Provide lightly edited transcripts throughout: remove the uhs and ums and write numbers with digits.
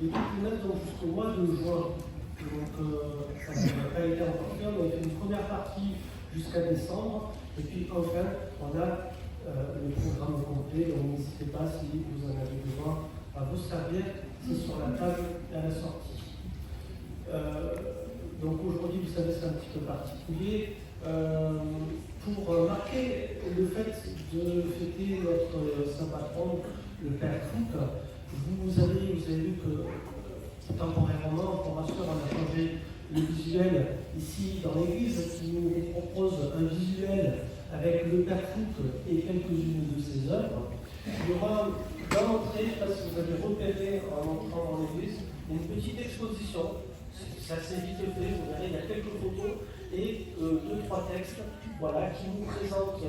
Et donc, ils mettent donc jusqu'au mois de juin. Donc, ça n'a pas été encore fait. On a fait une première partie jusqu'à décembre. Et puis, enfin, on a le programme complet. Donc, n'hésitez pas, si vous en avez besoin, à vous servir. C'est sur la table à la sortie. Donc, aujourd'hui, vous savez, c'est un petit peu particulier. Pour marquer le fait de fêter notre saint patron, le Père Fouque, vous avez vu que temporairement, pour rassurer, on a changé le visuel ici dans l'église qui nous propose un visuel avec le Père Fouque et quelques-unes de ses œuvres. Il y aura dans l'entrée, je ne sais pas si vous avez repéré en entrant dans l'église, une petite exposition. C'est assez vite fait, vous verrez, il y a quelques photos et 2-3 textes qui nous présentent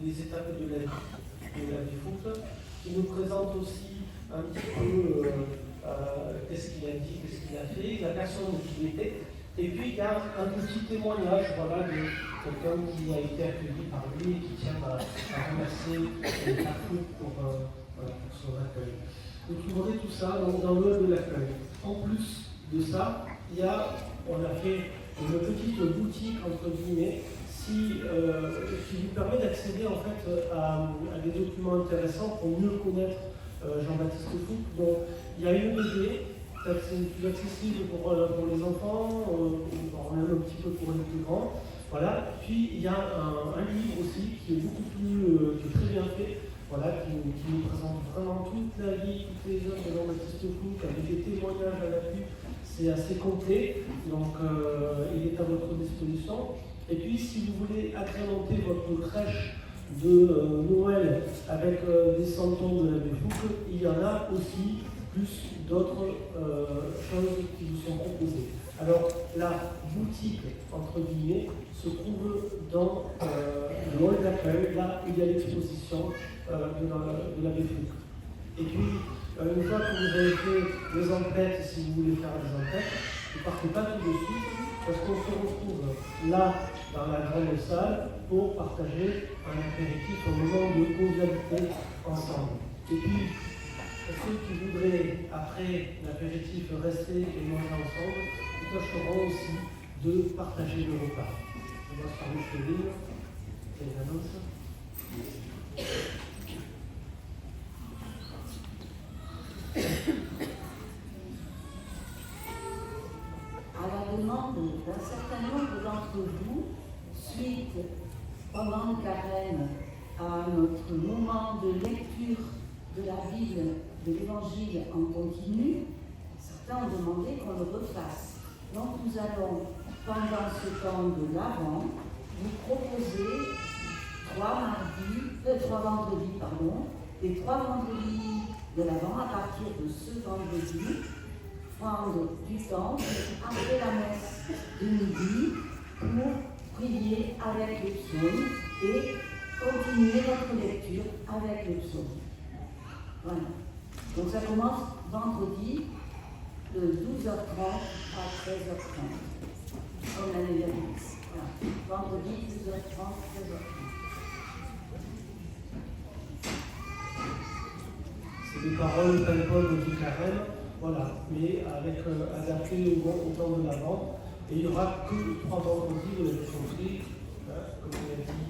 les étapes de la vie Fouque, qui nous présentent aussi un petit peu qu'est-ce qu'il a dit, qu'est-ce qu'il a fait, la personne qui était. Et puis il y a un petit témoignage de quelqu'un qui a été accueilli par lui et qui tient à remercier la Fouque pour son accueil. Donc vous aurez tout ça dans l'heure de l'accueil. En plus de ça, on a fait une petite boutique entre guillemets qui vous permet d'accéder en fait à des documents intéressants pour mieux connaître Jean-Baptiste Fouque. Donc il y a une BD plus accessible pour les enfants, même un petit peu pour les plus grands. Voilà. Puis il y a un livre aussi qui est beaucoup plus, qui est très bien fait. Qui nous présente vraiment toute la vie, toutes les œuvres de Jean-Baptiste Fouque, avec des témoignages à l'appui. C'est assez complet, donc il est à votre disposition. Et puis, si vous voulez agrémenter votre crèche de Noël avec des santons de l'abbé Fouque, il y en a aussi plus d'autres choses qui vous sont proposées. Alors, la boutique, entre guillemets, se trouve dans le hall d'accueil, là où il y a l'exposition de l'abbé Fouque. Et puis, une fois que vous avez fait les emplettes, si vous voulez faire des emplettes, ne partez pas tout de suite, parce qu'on se retrouve là, dans la grande salle, pour partager un apéritif, un moment de convivialité ensemble. Et puis, pour ceux qui voudraient, après l'apéritif, rester et manger ensemble, nous tâcherons aussi de partager le repas. On va se faire le livre et les annonces. À la demande d'un certain nombre d'entre vous, suite pendant le carême à notre moment de lecture de la Bible, de l'Évangile en continu, certains ont demandé qu'on le refasse. Donc nous allons, pendant ce temps de l'Avent, vous proposer 3 vendredis, les 3 vendredis de l'Avent à partir de ce vendredi, prendre du temps après la messe de midi pour prier avec les psaumes et continuer notre lecture avec les psaumes. Voilà. Donc ça commence vendredi de 12h30 à 13h30, comme l'année dernière. Voilà. Vendredi 12h30, 13h30. C'est des paroles d'album du carême, mais avec adapté au temps de l'Avent. Et il n'y aura que 3 vendredis, vous l'avez compris, comme on l'a dit